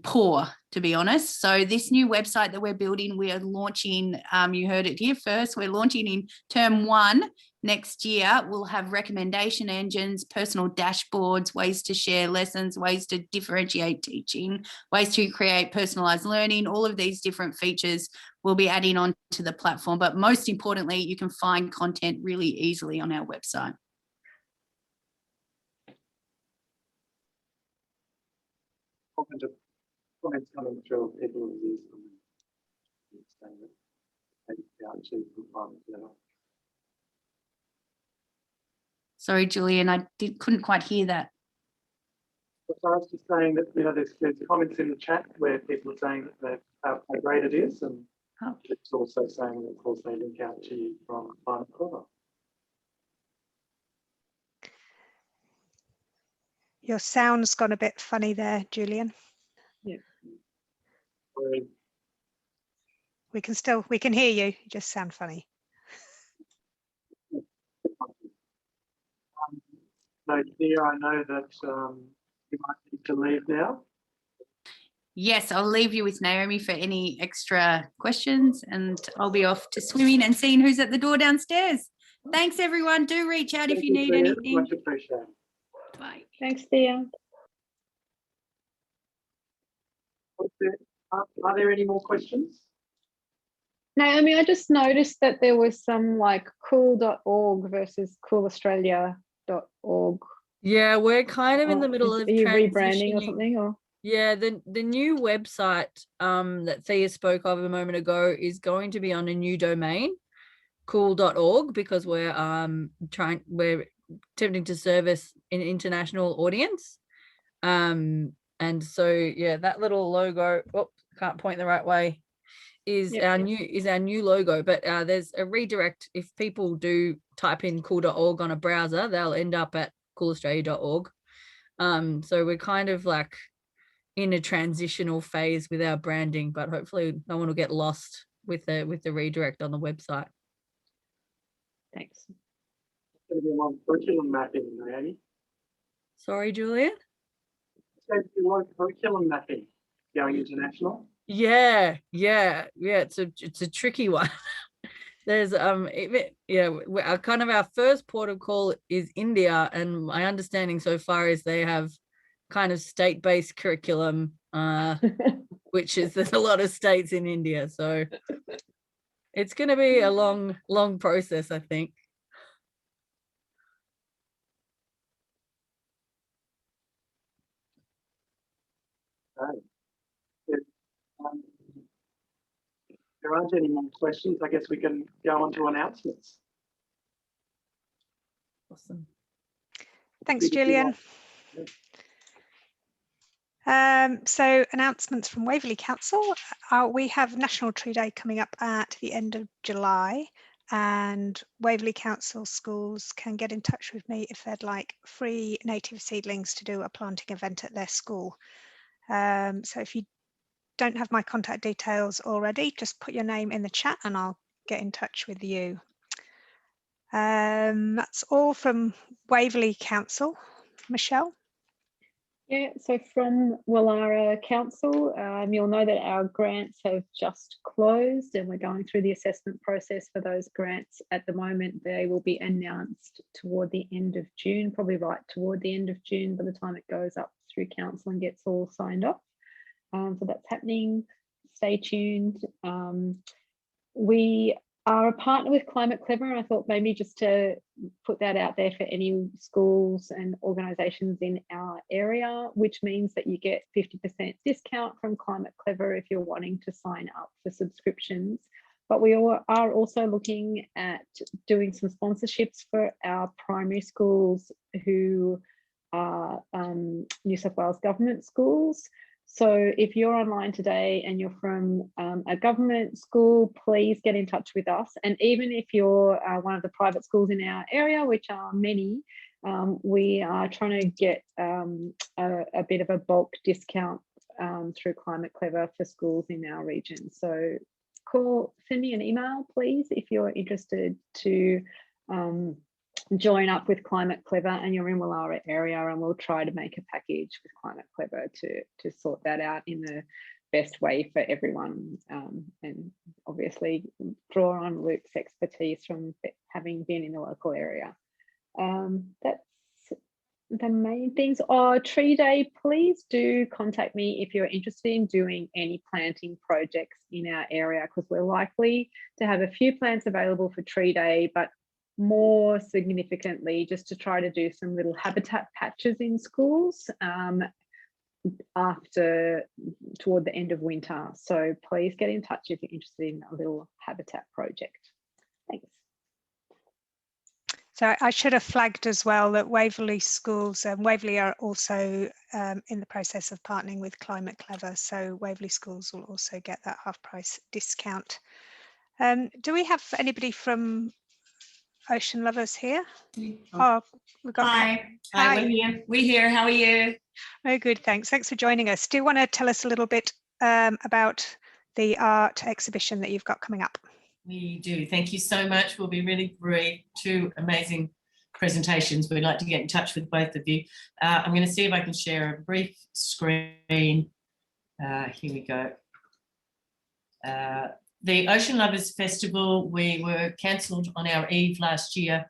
poor, to be honest. So this new website that we're building, we are launching, you heard it here first, we're launching in term 1 next year. We'll have recommendation engines, personal dashboards, ways to share lessons, ways to differentiate teaching, ways to create personalized learning. All of these different features we'll be adding on to the platform. But most importantly, you can find content really easily on our website. Comments coming through, people who use them. Sorry, Julian, I couldn't quite hear that. So I was just saying that, you know, there's comments in the chat where people are saying that how great it is, and it's also saying that, of course, they link out to you from ClimateClever. Your sound's gone a bit funny there, Julian. Yeah. We can hear you. You just sound funny. So, Thea, I know that you might need to leave now. Yes, I'll leave you with Naomi for any extra questions, and I'll be off to swimming and seeing who's at the door downstairs. Thanks, everyone. Do reach out if you need anything. Much appreciated. Bye. Thanks, Thea. Are there any more questions? Naomi, I just noticed that there was some like cool.org versus coolaustralia.org. Yeah, we're kind of in the middle of Are you rebranding or something? Or yeah, the new website that Thea spoke of a moment ago is going to be on a new domain, cool.org, because we're attempting to service an international audience. And so yeah, that little logo, can't point the right way, is our new logo. But there's a redirect. If people do type in cool.org on a browser, they'll end up at coolaustralia.org. So we're kind of like in a transitional phase with our branding, but hopefully no one will get lost with the redirect on the website. thanks. It's going to be one curriculum mapping, Naomi. Sorry, Julian? It's going to be one curriculum mapping going international. Yeah. It's a tricky one. There's kind of our first port of call is India, and my understanding so far is they have kind of state-based curriculum, which is there's a lot of states in India, so it's going to be a long process, I think. Okay. If there aren't any more questions, I guess we can go on to announcements. Awesome. Thanks, Julian. So announcements from Waverley Council. We have National Tree Day coming up at the end of July, and Waverley Council schools can get in touch with me if they'd like free native seedlings to do a planting event at their school. So if you don't have my contact details already, just put your name in the chat and I'll get in touch with you. That's all from Waverley Council. Michelle? Yeah, so from Woollahra Council, you'll know that our grants have just closed and we're going through the assessment process for those grants at the moment. They will be announced toward the end of June, probably right toward the end of June by the time it goes up through council and gets all signed off. So that's happening. Stay tuned. We are a partner with ClimateClever, and I thought maybe just to put that out there for any schools and organisations in our area, which means that you get 50% discount from ClimateClever if you're wanting to sign up for subscriptions. but we are also looking at doing some sponsorships for our primary schools who are New South Wales government schools. So if you're online today and you're from a government school, please get in touch with us. And even if you're one of the private schools in our area, which are many, we are trying to get a bit of a bulk discount through ClimateClever for schools in our region. So send me an email, please, if you're interested to join up with ClimateClever and you're in Woollahra area, and we'll try to make a package with ClimateClever to sort that out in the best way for everyone, and obviously draw on Luke's expertise from having been in the local area. That's the main things. Tree Day, please do contact me if you're interested in doing any planting projects in our area, because we're likely to have a few plants available for Tree Day, but more significantly, just to try to do some little habitat patches in schools toward the end of winter. So please get in touch if you're interested in a little habitat project. Thanks. So I should have flagged as well that Waverley schools, Waverley are also in the process of partnering with ClimateClever. So Waverley schools will also get that half price discount. Do we have anybody from Ocean Lovers here? Oh, we've got. Hi. Hi. We're here. We're here. How are you? Very good, thanks. Thanks for joining us. Do you want to tell us a little bit about the art exhibition that you've got coming up? We do. Thank you so much. We'll be really brief. Two amazing presentations. We'd like to get in touch with both of you. I'm going to see if I can share a brief screen. Here we go. The Ocean Lovers Festival, we were cancelled on our eve last year,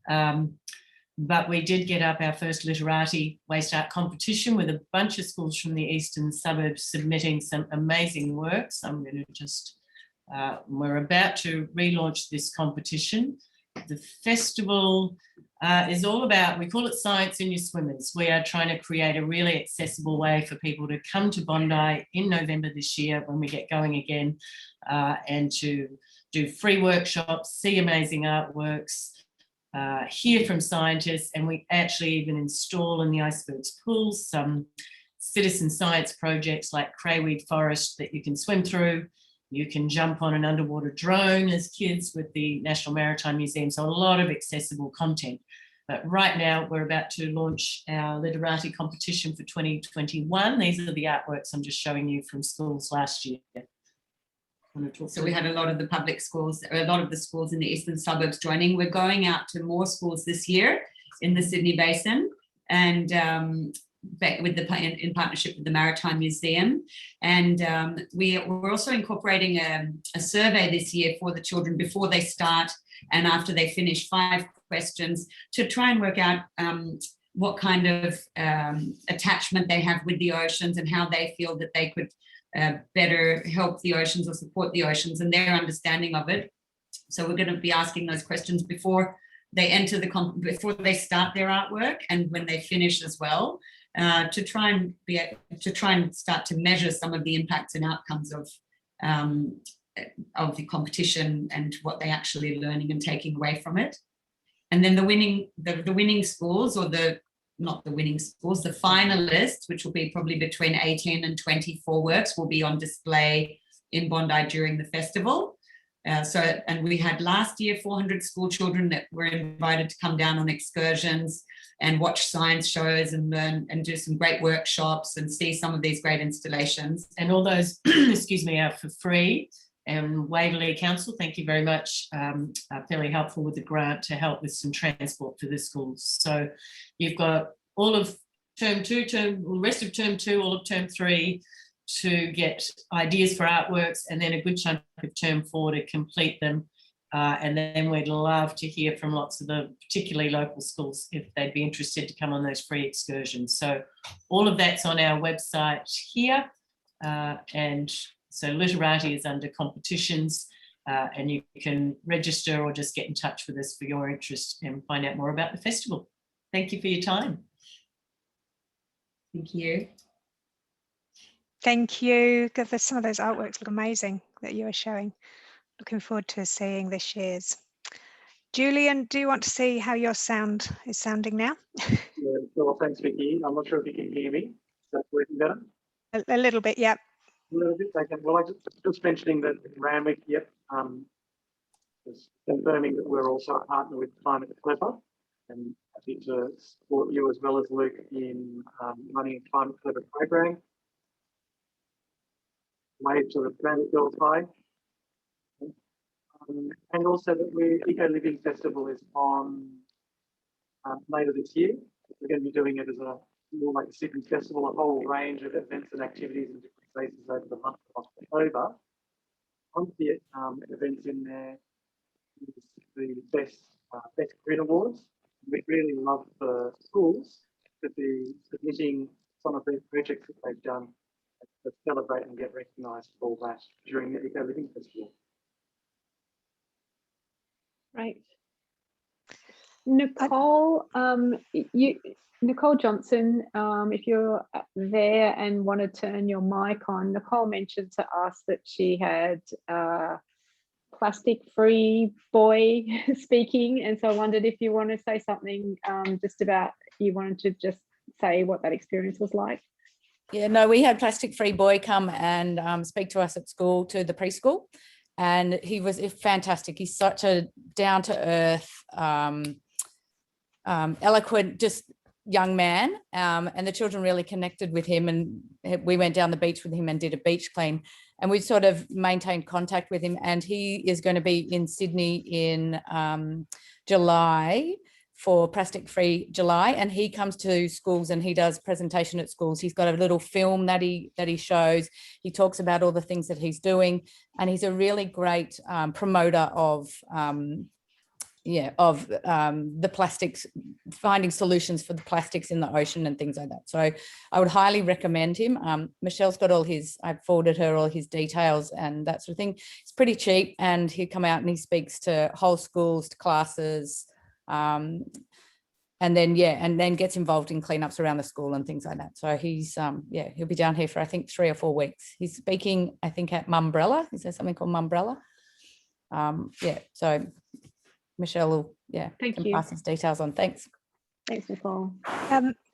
but we did get up our first literati waste art competition with a bunch of schools from the eastern suburbs submitting some amazing works. I'm going to just, we're about to relaunch this competition. The festival is all about, we call it Science in Your Swimmers. We are trying to create a really accessible way for people to come to Bondi in November this year when we get going again, and to do free workshops, see amazing artworks, hear from scientists, and we actually even install in the icebergs pools some citizen science projects like Crayweed Forest that you can swim through. You can jump on an underwater drone as kids with the National Maritime Museum, so a lot of accessible content. But right now we're about to launch our literati competition for 2021. These are the artworks I'm just showing you from schools last year. So we had a lot of the public schools, a lot of the schools in the eastern suburbs joining. We're going out to more schools this year in the Sydney Basin, and with in partnership with the Maritime Museum. And we're also incorporating a survey this year for the children before they start and after they finish, 5 questions to try and work out what kind of attachment they have with the oceans and how they feel that they could better help the oceans or support the oceans and their understanding of it. So we're going to be asking those questions before they enter before they start their artwork and when they finish as well, to try and start to measure some of the impacts and outcomes of the competition and what they're actually learning and taking away from it. And then the winning schools, or not the winning schools, the finalists, which will be probably between 18 and 24 works, will be on display in Bondi during the festival. And we had last year 400 school children that were invited to come down on excursions and watch science shows and learn and do some great workshops and see some of these great installations. And all those, excuse me, are for free. And Waverley Council, thank you very much, are fairly helpful with the grant to help with some transport for the schools. So you've got all of term 2, the rest of term 2, all of term 3 to get ideas for artworks, and then a good chunk of term 4 to complete them. And then we'd love to hear from lots of the particularly local schools if they'd be interested to come on those free excursions. So all of that's on our website here. And so Literati is under competitions, and you can register or just get in touch with us for your interest and find out more about the festival. Thank you for your time. Thank you. Thank you. Some of those artworks look amazing that you were showing. looking forward to seeing this year's. Julian, do you want to see how your sound is sounding now? Yeah, well, thanks, Vicky. I'm not sure if you can hear me. Is that working better? A little bit, yeah. A little bit. Okay. Well, I just mentioning that Randwick, yep, is confirming that we're also a partner with ClimateClever, and happy to support you as well as Luke in running a ClimateClever program. Wave to the Randwick Girls High. And also that Eco Living Festival is on later this year. We're going to be doing it as a more like a Sydney festival, a whole range of events and activities in different spaces over the month of October. One of the events in there is the Best Grid Awards. We'd really love the schools to be submitting some of their projects that they've done to celebrate and get recognised for that during the Eco Living Festival. Right. Nicole, Nicole Johnson, if you're there and want to turn your mic on, Nicole mentioned to us that she had plastic-free boy speaking, and so I wondered if you want to say something just about, you wanted to just say what that experience was like. Yeah, no, we had Plastic-Free Boy come and speak to us at school, to the preschool, and he was fantastic. He's such a down-to-earth, eloquent, just young man, and the children really connected with him, and we went down the beach with him and did a beach clean, and we sort of maintained contact with him, and he is going to be in Sydney in July for Plastic Free July, and he comes to schools and he does presentation at schools. He's got a little film that he shows. He talks about all the things that he's doing, and he's a really great promoter of the plastics, finding solutions for the plastics in the ocean and things like that. So I would highly recommend him. Michelle's got I've forwarded her all his details and that sort of thing. It's pretty cheap, and he'll come out and he speaks to whole schools, to classes, and then gets involved in cleanups around the school and things like that. So he's he'll be down here for I think 3 or 4 weeks. He's speaking I think at Mumbrella. Is there something called Mumbrella? So Michelle will pass his details on. Thanks. Thanks, Nicole.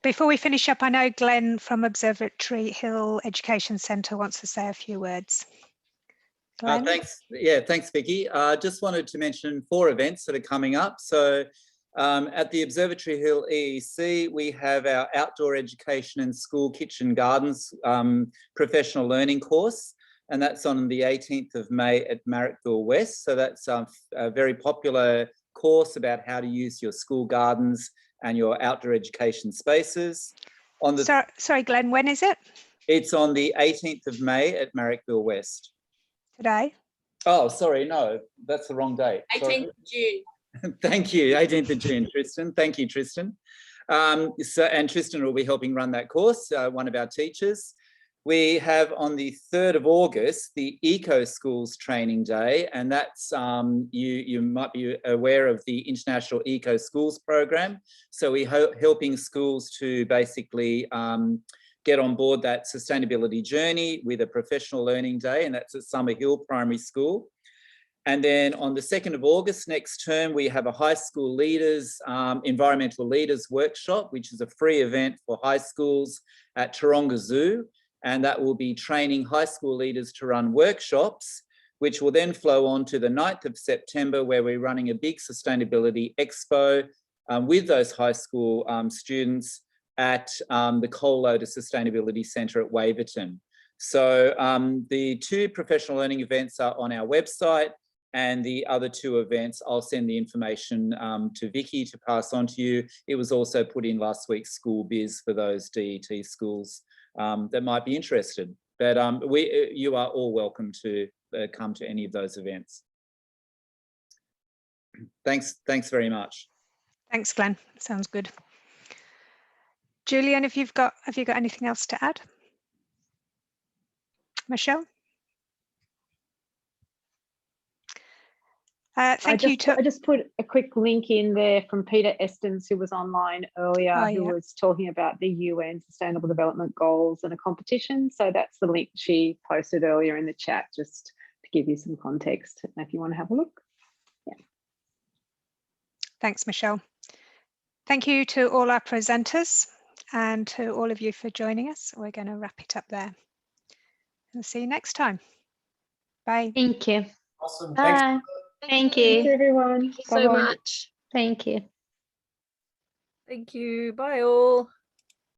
Before we finish up, I know Glenn from Observatory Hill Education Centre wants to say a few words. Thanks. Yeah, thanks, Vicky. Just wanted to mention 4 events that are coming up. So at the Observatory Hill EEC, we have our outdoor education and school kitchen gardens professional learning course, and that's on the 18th of May at Marrickville West. So that's a very popular course about how to use your school gardens and your outdoor education spaces. Sorry, Glenn, when is it? It's on the 18th of May at Marrickville West. Today? Oh, sorry, no, that's the wrong date. 18th of June. Thank you, 18th of June, Tristan. Thank you, Tristan. And Tristan will be helping run that course, one of our teachers. We have on the 3rd of August, the Eco Schools Training Day, and that's, you might be aware of the International Eco Schools Program. So we're helping schools to basically get on board that sustainability journey with a professional learning day, and that's at Summer Hill Primary School. And then on the 2nd of August next term, we have a high school leaders, environmental leaders workshop, which is a free event for high schools at Taronga Zoo. And that will be training high school leaders to run workshops, which will then flow on to the 9th of September, where we're running a big sustainability expo with those high school students at the Coal Loader Sustainability Centre at Waverton. So the 2 professional learning events are on our website, and the other 2 events, I'll send the information to Vicky to pass on to you. It was also put in last week's school biz for those DET schools that might be interested. But you are all welcome to come to any of those events. Thanks very much. Thanks, Glenn. Sounds good. Julian, have you got anything else to add? Michelle? Thank you. I just put a quick link in there from Peter Estens, who was online earlier, who was talking about the UN Sustainable Development Goals and a competition. So that's the link she posted earlier in the chat. Just to give you some context if you want to have a look. Yeah. Thanks, Michelle. Thank you to all our presenters and to all of you for joining us. We're going to wrap it up there. And see you next time. Bye. Thank you. Awesome. Bye. Thank you. Thanks, everyone. Thank you so much. Thank you. Thank you. Bye all.